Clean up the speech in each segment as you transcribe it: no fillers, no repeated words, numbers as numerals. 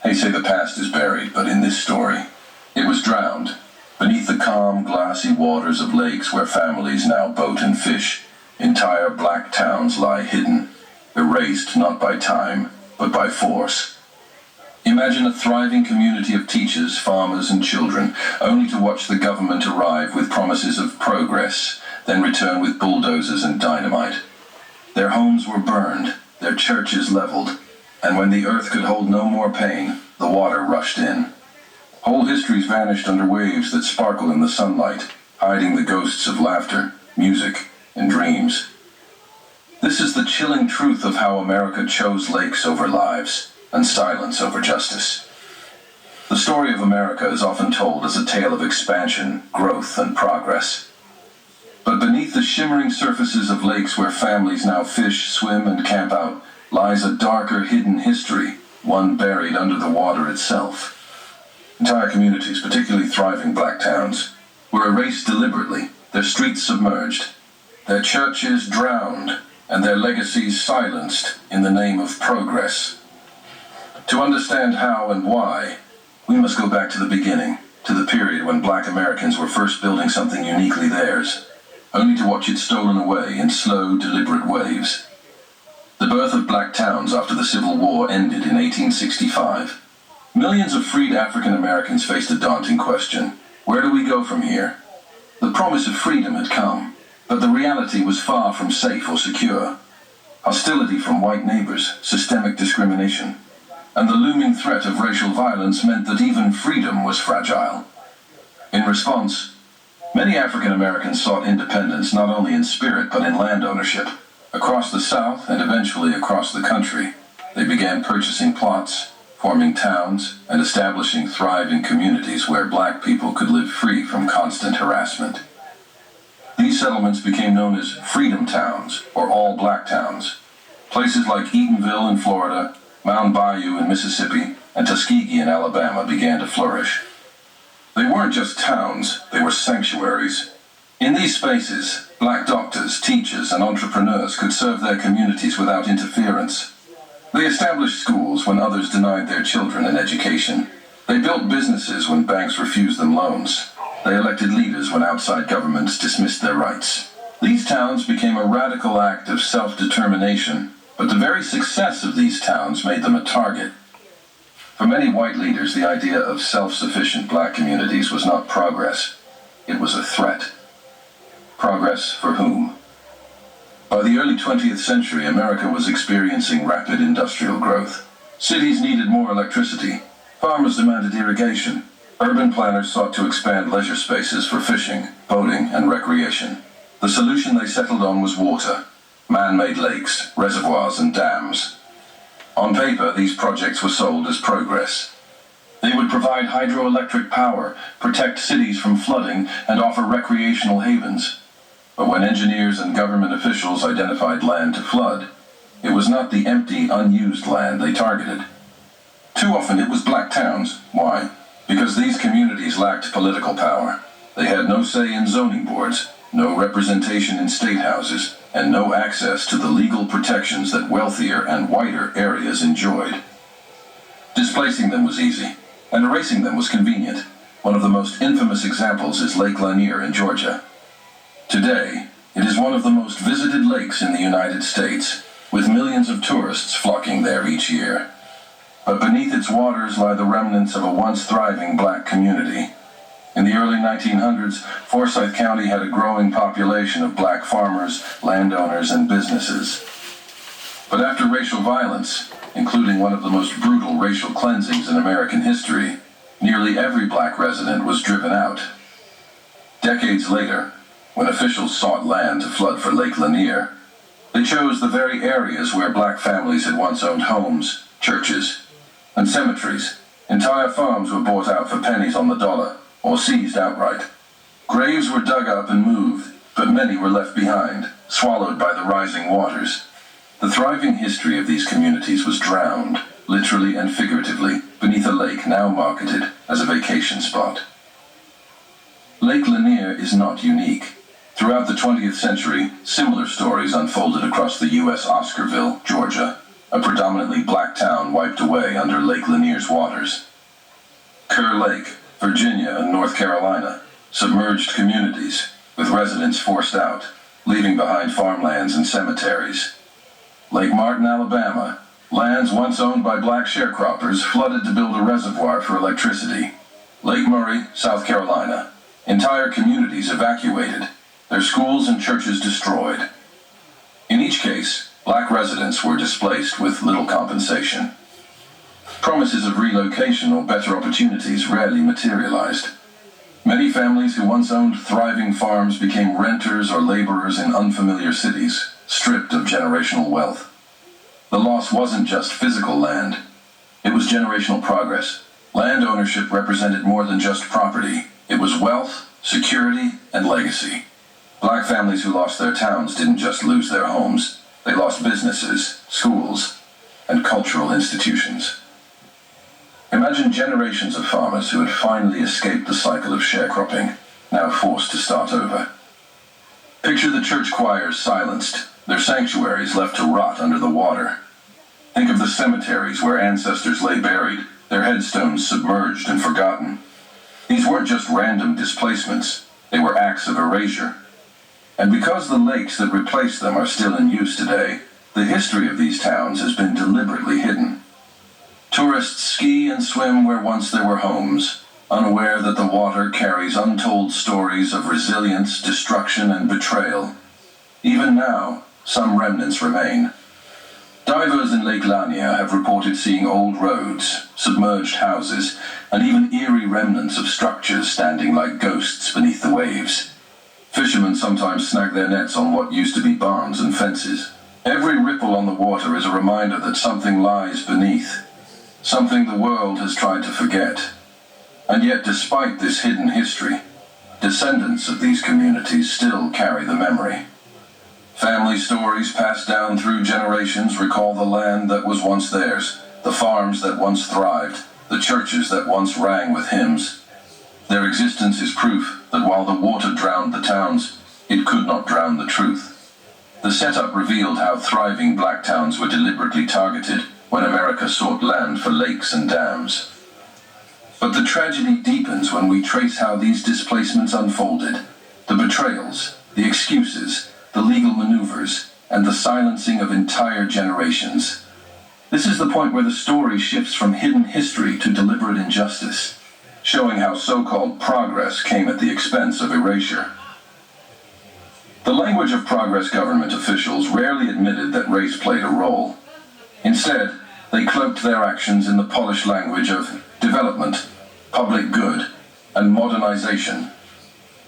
They say the past is buried, but in this story, it was drowned. Beneath the calm, glassy waters of lakes where families now boat and fish, entire black towns lie hidden, erased not by time, but by force. Imagine a thriving community of teachers, farmers, and children, only to watch the government arrive with promises of progress, then return with bulldozers and dynamite. Their homes were burned, their churches leveled, and when the earth could hold no more pain, the water rushed in. Whole histories vanished under waves that sparkle in the sunlight, hiding the ghosts of laughter, music, and dreams. This is the chilling truth of how America chose lakes over lives, and silence over justice. The story of America is often told as a tale of expansion, growth, and progress. But beneath the shimmering surfaces of lakes where families now fish, swim, and camp out, lies a darker, hidden history, one buried under the water itself. Entire communities, particularly thriving black towns, were erased deliberately, their streets submerged, their churches drowned, and their legacies silenced in the name of progress. To understand how and why, we must go back to the beginning, to the period when black Americans were first building something uniquely theirs, only to watch it stolen away in slow, deliberate waves. The birth of black towns after the Civil War ended in 1865. Millions of freed African Americans faced a daunting question. Where do we go from here? The promise of freedom had come, but the reality was far from safe or secure. Hostility from white neighbors, systemic discrimination, and the looming threat of racial violence meant that even freedom was fragile. In response, many African Americans sought independence not only in spirit but in land ownership. Across the South and eventually across the country, they began purchasing plots, forming towns, and establishing thriving communities where black people could live free from constant harassment. These settlements became known as freedom towns, or all-black towns. Places like Eatonville in Florida, Mound Bayou in Mississippi, and Tuskegee in Alabama began to flourish. They weren't just towns, they were sanctuaries. In these spaces, black doctors, teachers, and entrepreneurs could serve their communities without interference. They established schools when others denied their children an education. They built businesses when banks refused them loans. They elected leaders when outside governments dismissed their rights. These towns became a radical act of self-determination, but the very success of these towns made them a target. For many white leaders, the idea of self-sufficient black communities was not progress. It was a threat. Progress for whom? By the early 20th century, America was experiencing rapid industrial growth. Cities needed more electricity. Farmers demanded irrigation. Urban planners sought to expand leisure spaces for fishing, boating, and recreation. The solution they settled on was water, man-made lakes, reservoirs, and dams. On paper, these projects were sold as progress. They would provide hydroelectric power, protect cities from flooding, and offer recreational havens. But when engineers and government officials identified land to flood, it was not the empty, unused land they targeted. Too often it was black towns. Why? Because these communities lacked political power. They had no say in zoning boards, no representation in state houses, and no access to the legal protections that wealthier and whiter areas enjoyed. Displacing them was easy, and erasing them was convenient. One of the most infamous examples is Lake Lanier in Georgia. Today, it is one of the most visited lakes in the United States, with millions of tourists flocking there each year. But beneath its waters lie the remnants of a once thriving black community. In the early 1900s, Forsyth County had a growing population of black farmers, landowners, and businesses. But after racial violence, including one of the most brutal racial cleansings in American history, nearly every black resident was driven out. Decades later, when officials sought land to flood for Lake Lanier, they chose the very areas where black families had once owned homes, churches, and cemeteries. Entire farms were bought out for pennies on the dollar, or seized outright. Graves were dug up and moved, but many were left behind, swallowed by the rising waters. The thriving history of these communities was drowned, literally and figuratively, beneath a lake now marketed as a vacation spot. Lake Lanier is not unique. Throughout the 20th century, similar stories unfolded across the U.S. Oscarville, Georgia. a predominantly black town wiped away under Lake Lanier's waters. Kerr Lake, Virginia and North Carolina, submerged communities, with residents forced out, leaving behind farmlands and cemeteries. Lake Martin, Alabama, lands once owned by black sharecroppers flooded to build a reservoir for electricity. Lake Murray, South Carolina, entire communities evacuated, their schools and churches destroyed. In each case, black residents were displaced with little compensation. Promises of relocation or better opportunities rarely materialized. Many families who once owned thriving farms became renters or laborers in unfamiliar cities, stripped of generational wealth. The loss wasn't just physical land. It was generational progress. Land ownership represented more than just property. It was wealth, security, and legacy. Black families who lost their towns didn't just lose their homes. They lost businesses, schools, and cultural institutions. Imagine generations of farmers who had finally escaped the cycle of sharecropping, now forced to start over. Picture the church choirs silenced, their sanctuaries left to rot under the water. Think of the cemeteries where ancestors lay buried, their headstones submerged and forgotten. These weren't just random displacements, they were acts of erasure. And because the lakes that replaced them are still in use today, the history of these towns has been deliberately hidden. Tourists ski and swim where once there were homes, unaware that the water carries untold stories of resilience, destruction, and betrayal. Even now, some remnants remain. Divers in Lake Lanier have reported seeing old roads, submerged houses, and even eerie remnants of structures standing like ghosts beneath the waves. Fishermen sometimes snag their nets on what used to be barns and fences. Every ripple on the water is a reminder that something lies beneath, something the world has tried to forget. And yet, despite this hidden history, descendants of these communities still carry the memory. Family stories passed down through generations recall the land that was once theirs, the farms that once thrived, the churches that once rang with hymns. Their existence is proof that while the water drowned the towns, it could not drown the truth. The setup revealed how thriving black towns were deliberately targeted when America sought land for lakes and dams. But the tragedy deepens when we trace how these displacements unfolded. The betrayals, the excuses, the legal maneuvers, and the silencing of entire generations. This is the point where the story shifts from hidden history to deliberate injustice, showing how so-called progress came at the expense of erasure. The language of progress government officials rarely admitted that race played a role. Instead, they cloaked their actions in the polished language of development, public good, and modernization.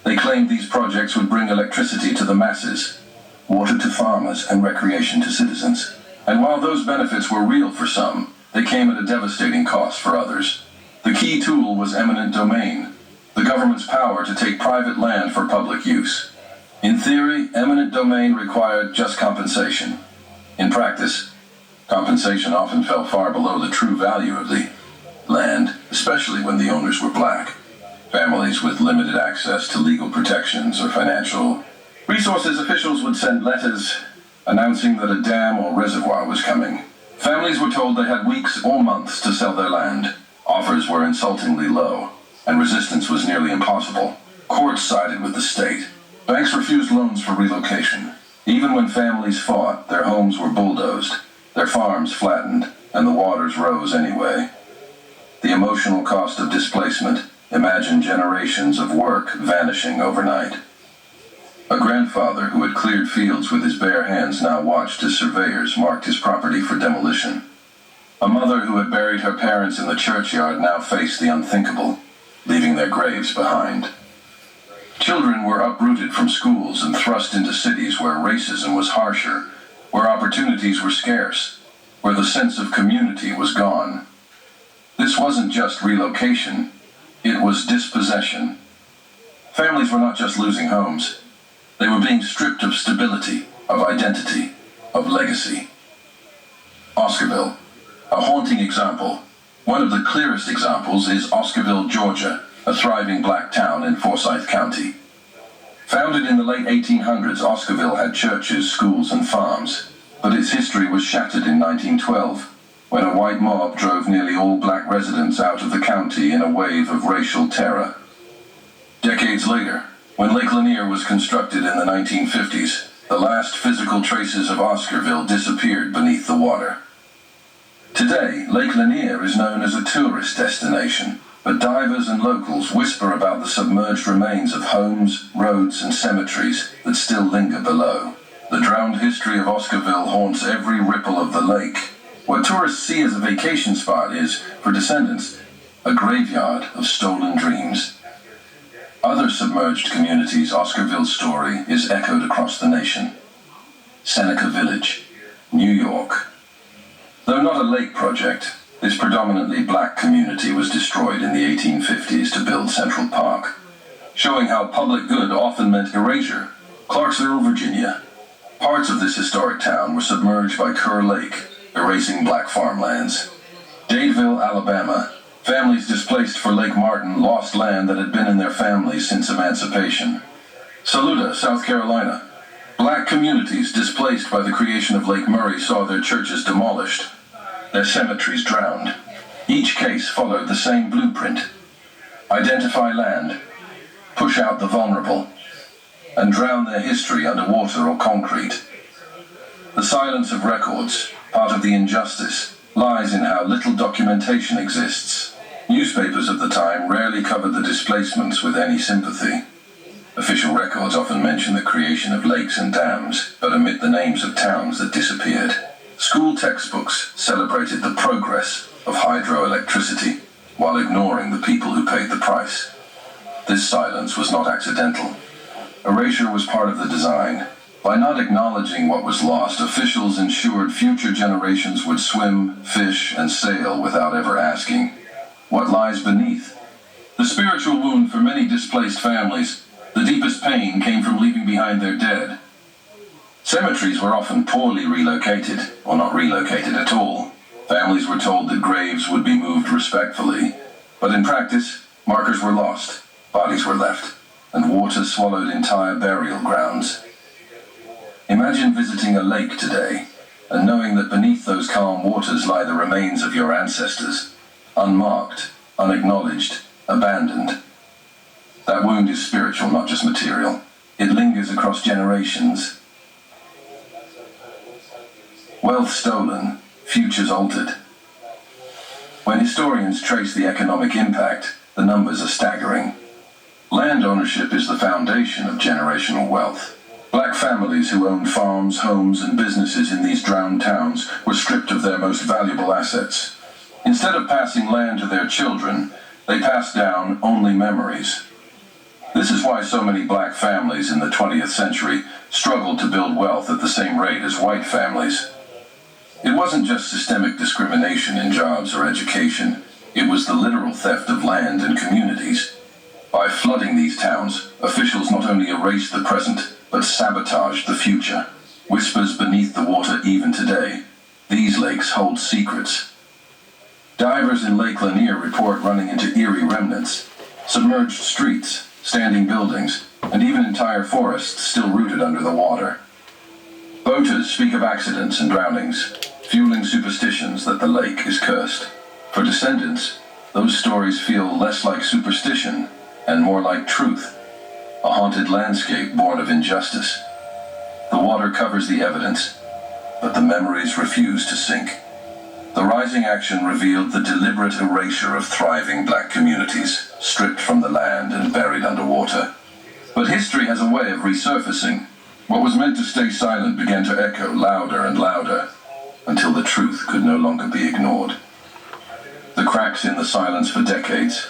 They claimed these projects would bring electricity to the masses, water to farmers, and recreation to citizens. And while those benefits were real for some, they came at a devastating cost for others. The key tool was eminent domain, the government's power to take private land for public use. In theory, eminent domain required just compensation. In practice, compensation often fell far below the true value of the land, especially when the owners were black. Families with limited access to legal protections or financial resources, officials would send letters announcing that a dam or reservoir was coming. Families were told they had weeks or months to sell their land. Offers were insultingly low, and resistance was nearly impossible. Courts sided with the state. Banks refused loans for relocation. Even when families fought, their homes were bulldozed, their farms flattened, and the waters rose anyway. The emotional cost of displacement, imagine generations of work vanishing overnight. A grandfather who had cleared fields with his bare hands now watched as surveyors marked his property for demolition. A mother who had buried her parents in the churchyard now faced the unthinkable, leaving their graves behind. Children were uprooted from schools and thrust into cities where racism was harsher, where opportunities were scarce, where the sense of community was gone. This wasn't just relocation, it was dispossession. Families were not just losing homes, they were being stripped of stability, of identity, of legacy. Oscarville, a haunting example. One of the clearest examples is Oscarville, Georgia, a thriving black town in Forsyth County. Founded in the late 1800s, Oscarville had churches, schools, and farms. but its history was shattered in 1912, when a white mob drove nearly all black residents out of the county in a wave of racial terror. Decades later, when Lake Lanier was constructed in the 1950s, the last physical traces of Oscarville disappeared beneath the water. Today, Lake Lanier is known as a tourist destination, but divers and locals whisper about the submerged remains of homes, roads, and cemeteries that still linger below. The drowned history of Oscarville haunts every ripple of the lake. What tourists see as a vacation spot is, for descendants, a graveyard of stolen dreams. Other submerged communities' Oscarville story is echoed across the nation. Seneca Village, New York. Though not a lake project, this predominantly black community was destroyed in the 1850s to build Central Park, showing how public good often meant erasure. Clarksville, Virginia. Parts of this historic town were submerged by Kerr Lake, erasing black farmlands. Dadeville, Alabama. Families displaced for Lake Martin lost land that had been in their families since emancipation. Saluda, South Carolina. Black communities displaced by the creation of Lake Murray saw their churches demolished, their cemeteries drowned. Each case followed the same blueprint. Identify land, push out the vulnerable, and drown their history under water or concrete. The silence of records, part of the injustice, lies in how little documentation exists. Newspapers of the time rarely covered the displacements with any sympathy. Official records often mention the creation of lakes and dams, but omit the names of towns that disappeared. School textbooks celebrated the progress of hydroelectricity, while ignoring the people who paid the price. This silence was not accidental. Erasure was part of the design. By not acknowledging what was lost, officials ensured future generations would swim, fish, and sail without ever asking, what lies beneath? The spiritual wound for many displaced families, the deepest pain came from leaving behind their dead. Cemeteries were often poorly relocated, or not relocated at all. Families were told that graves would be moved respectfully, but in practice, markers were lost, bodies were left, and water swallowed entire burial grounds. Imagine visiting a lake today, and knowing that beneath those calm waters lie the remains of your ancestors, unmarked, unacknowledged, abandoned. That wound is spiritual, not just material. It lingers across generations. Wealth stolen, futures altered. When historians trace the economic impact, the numbers are staggering. Land ownership is the foundation of generational wealth. Black families who owned farms, homes, and businesses in these drowned towns were stripped of their most valuable assets. Instead of passing land to their children, they passed down only memories. This is why so many black families in the 20th century struggled to build wealth at the same rate as white families. It wasn't just systemic discrimination in jobs or education, it was the literal theft of land and communities. By flooding these towns, officials not only erased the present, but sabotaged the future. Whispers beneath the water even today. These lakes hold secrets. Divers in Lake Lanier report running into eerie remnants, submerged streets, standing buildings, and even entire forests still rooted under the water. Boaters speak of accidents and drownings, fueling superstitions that the lake is cursed. For descendants, those stories feel less like superstition and more like truth, a haunted landscape born of injustice. The water covers the evidence, but the memories refuse to sink. The rising action revealed the deliberate erasure of thriving black communities, stripped from the land and buried underwater. But history has a way of resurfacing. What was meant to stay silent began to echo louder and louder, until the truth could no longer be ignored. The cracks in the silence for decades.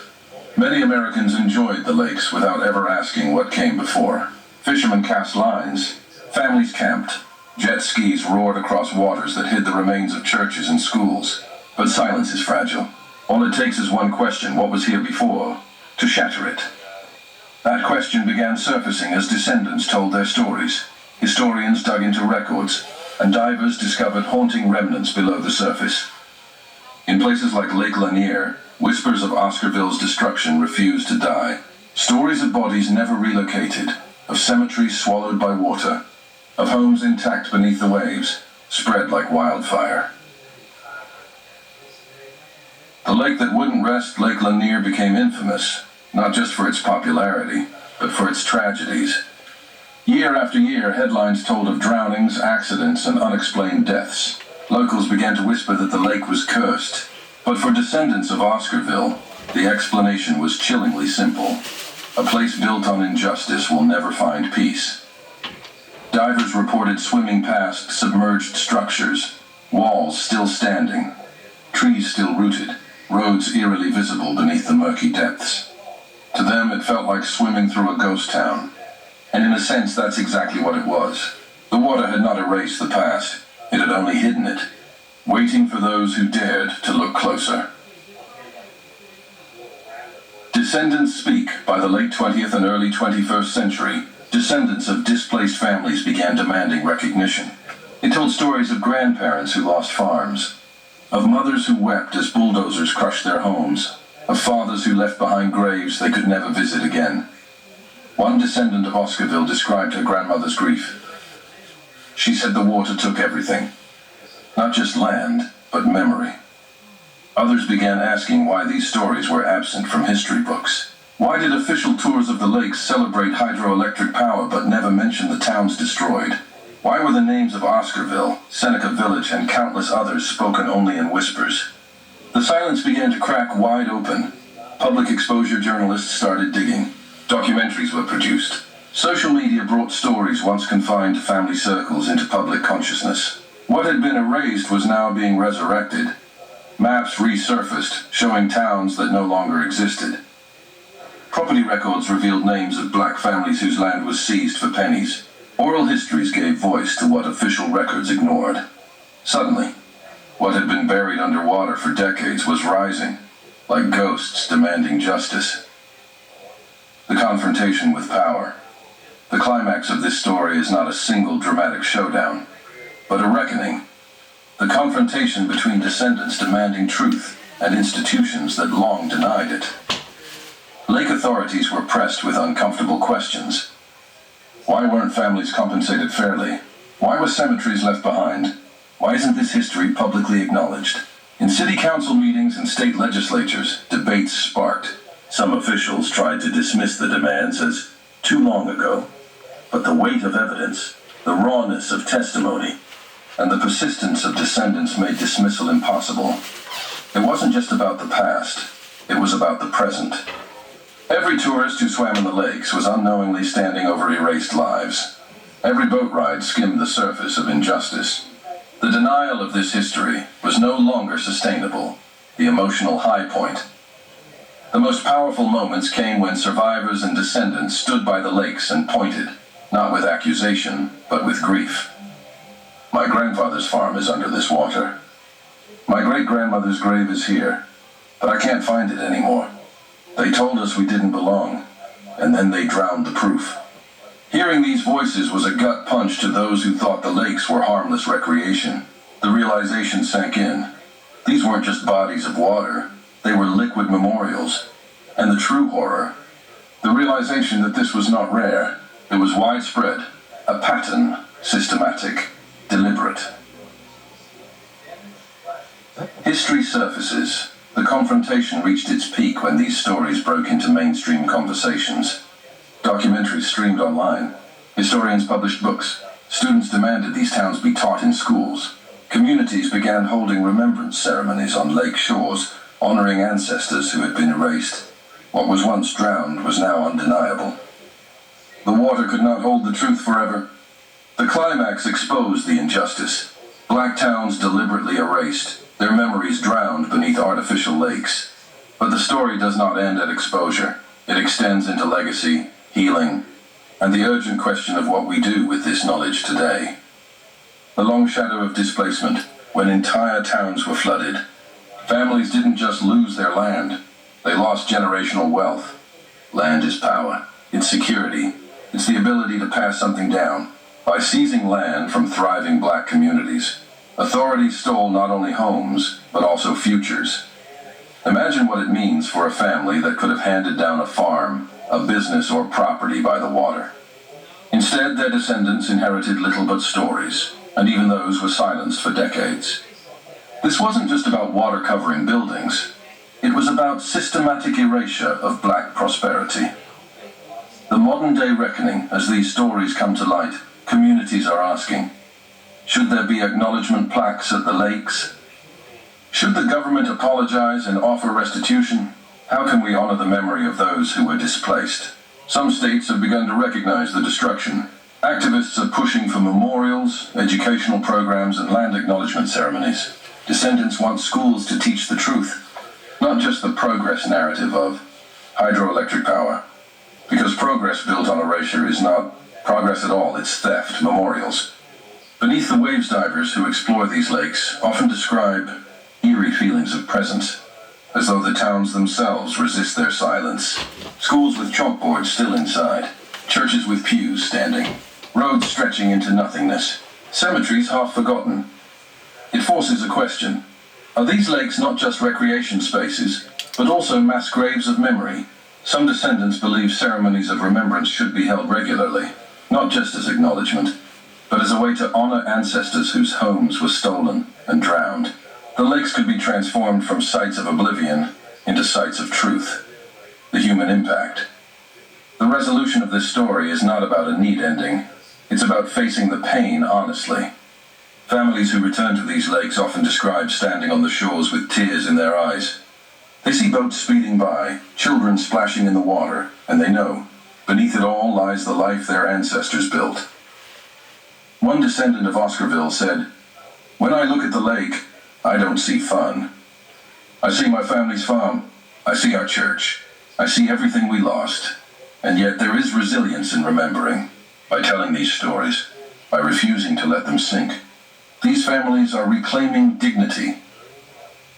Many Americans enjoyed the lakes without ever asking what came before. Fishermen cast lines, families camped, jet skis roared across waters that hid the remains of churches and schools. But silence is fragile. All it takes is one question, what was here before, to shatter it. That question began surfacing as descendants told their stories. Historians dug into records, and divers discovered haunting remnants below the surface. In places like Lake Lanier, whispers of Oscarville's destruction refused to die. Stories of bodies never relocated, of cemeteries swallowed by water, of homes intact beneath the waves, spread like wildfire. The lake that wouldn't rest, Lake Lanier, became infamous, not just for its popularity, but for its tragedies. Year after year, headlines told of drownings, accidents, and unexplained deaths. Locals began to whisper that the lake was cursed. But for descendants of Oscarville, the explanation was chillingly simple. A place built on injustice will never find peace. Divers reported swimming past submerged structures, walls still standing, trees still rooted, roads eerily visible beneath the murky depths. To them, it felt like swimming through a ghost town. And in a sense, that's exactly what it was. The water had not erased the past. It had only hidden it, waiting for those who dared to look closer. Descendants speak. By the late 20th and early 21st century, descendants of displaced families began demanding recognition. They told stories of grandparents who lost farms, of mothers who wept as bulldozers crushed their homes, of fathers who left behind graves they could never visit again. One descendant of Oscarville described her grandmother's grief. She said the water took everything, not just land, but memory. Others began asking why these stories were absent from history books. Why did official tours of the lakes celebrate hydroelectric power but never mention the towns destroyed? Why were the names of Oscarville, Seneca Village, and countless others spoken only in whispers? The silence began to crack wide open. Public exposure journalists started digging. Documentaries were produced. Social media brought stories once confined to family circles into public consciousness. What had been erased was now being resurrected. Maps resurfaced, showing towns that no longer existed. Property records revealed names of black families whose land was seized for pennies. Oral histories gave voice to what official records ignored. Suddenly, what had been buried underwater for decades was rising, like ghosts demanding justice. The confrontation with power. The climax of this story is not a single dramatic showdown, but a reckoning. The confrontation between descendants demanding truth and institutions that long denied it. Lake authorities were pressed with uncomfortable questions. Why weren't families compensated fairly? Why were cemeteries left behind? Why isn't this history publicly acknowledged? In city council meetings and state legislatures, debates sparked. Some officials tried to dismiss the demands as too long ago. But the weight of evidence, the rawness of testimony, and the persistence of descendants made dismissal impossible. It wasn't just about the past, it was about the present. Every tourist who swam in the lakes was unknowingly standing over erased lives. Every boat ride skimmed the surface of injustice. The denial of this history was no longer sustainable, the emotional high point. The most powerful moments came when survivors and descendants stood by the lakes and pointed, not with accusation, but with grief. My grandfather's farm is under this water. My great-grandmother's grave is here, but I can't find it anymore. They told us we didn't belong, and then they drowned the proof. Hearing these voices was a gut punch to those who thought the lakes were harmless recreation. The realization sank in. These weren't just bodies of water, they were liquid memorials. And the true horror, the realization that this was not rare, it was widespread, a pattern, systematic, deliberate. History surfaces. The confrontation reached its peak when these stories broke into mainstream conversations. Documentaries streamed online. Historians published books. Students demanded these towns be taught in schools. Communities began holding remembrance ceremonies on lake shores, honoring ancestors who had been erased. What was once drowned was now undeniable. The water could not hold the truth forever. The climax exposed the injustice. Black towns deliberately erased, their memories drowned beneath artificial lakes. But the story does not end at exposure. It extends into legacy, healing, and the urgent question of what we do with this knowledge today. The long shadow of displacement, when entire towns were flooded. Families didn't just lose their land, they lost generational wealth. Land is power, it's security, it's the ability to pass something down. By seizing land from thriving black communities, authorities stole not only homes, but also futures. Imagine what it means for a family that could have handed down a farm, a business, or property by the water. Instead, their descendants inherited little but stories, and even those were silenced for decades. This wasn't just about water covering buildings. It was about systematic erasure of black prosperity. The modern-day reckoning, as these stories come to light, communities are asking, should there be acknowledgement plaques at the lakes? Should the government apologize and offer restitution? How can we honor the memory of those who were displaced? Some states have begun to recognize the destruction. Activists are pushing for memorials, educational programs, and land acknowledgement ceremonies. Descendants want schools to teach the truth, not just the progress narrative of hydroelectric power. Because progress built on erasure is not progress at all, it's theft, memorials. Beneath the Waves divers who explore these lakes often describe eerie feelings of presence, as though the towns themselves resist their silence. Schools with chalkboards still inside, churches with pews standing, roads stretching into nothingness, cemeteries half forgotten. It forces a question. Are these lakes not just recreation spaces, but also mass graves of memory? Some descendants believe ceremonies of remembrance should be held regularly, not just as acknowledgement, but as a way to honor ancestors whose homes were stolen and drowned. The lakes could be transformed from sites of oblivion into sites of truth. The human impact. The resolution of this story is not about a neat ending. It's about facing the pain honestly. Families who return to these lakes often describe standing on the shores with tears in their eyes. They see boats speeding by, children splashing in the water, and they know, beneath it all lies the life their ancestors built. One descendant of Oscarville said, "When I look at the lake, I don't see fun. I see my family's farm. I see our church. I see everything we lost. And yet there is resilience in remembering, by telling these stories, by refusing to let them sink. These families are reclaiming dignity."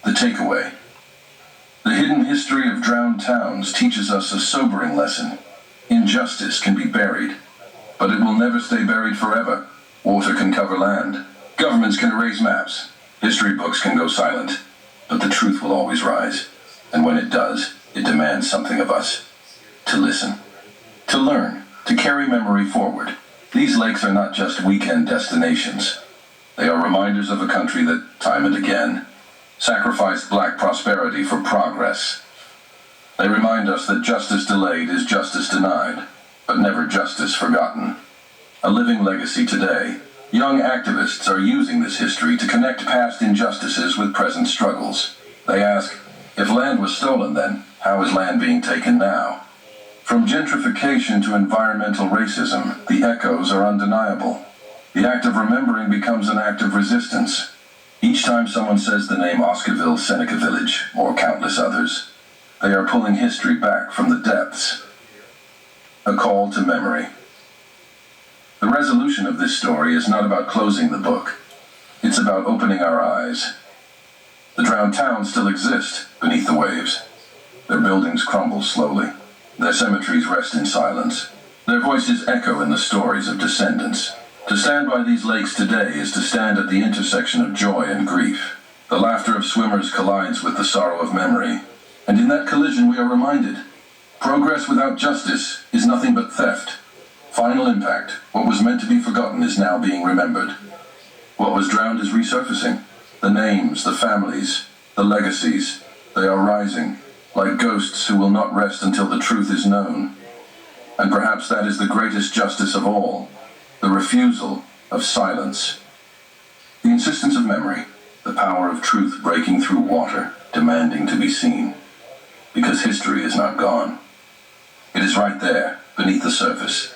The takeaway. The hidden history of drowned towns teaches us a sobering lesson. Injustice can be buried, but it will never stay buried forever. Water can cover land. Governments can erase maps. History books can go silent. But the truth will always rise. And when it does, it demands something of us. To listen. To learn. To carry memory forward. These lakes are not just weekend destinations. They are reminders of a country that, time and again, sacrificed black prosperity for progress. They remind us that justice delayed is justice denied, but never justice forgotten. A living legacy today. Young activists are using this history to connect past injustices with present struggles. They ask, if land was stolen then, how is land being taken now? From gentrification to environmental racism, the echoes are undeniable. The act of remembering becomes an act of resistance. Each time someone says the name Oscarville Seneca Village, or countless others, they are pulling history back from the depths. A call to memory. The resolution of this story is not about closing the book. It's about opening our eyes. The drowned towns still exist beneath the waves. Their buildings crumble slowly. Their cemeteries rest in silence. Their voices echo in the stories of descendants. To stand by these lakes today is to stand at the intersection of joy and grief. The laughter of swimmers collides with the sorrow of memory. And in that collision we are reminded, progress without justice is nothing but theft. Final impact, what was meant to be forgotten is now being remembered. What was drowned is resurfacing. The names, the families, the legacies, they are rising, like ghosts who will not rest until the truth is known. And perhaps that is the greatest justice of all, the refusal of silence. The insistence of memory, the power of truth breaking through water, demanding to be seen. Because history is not gone. It is right there, beneath the surface,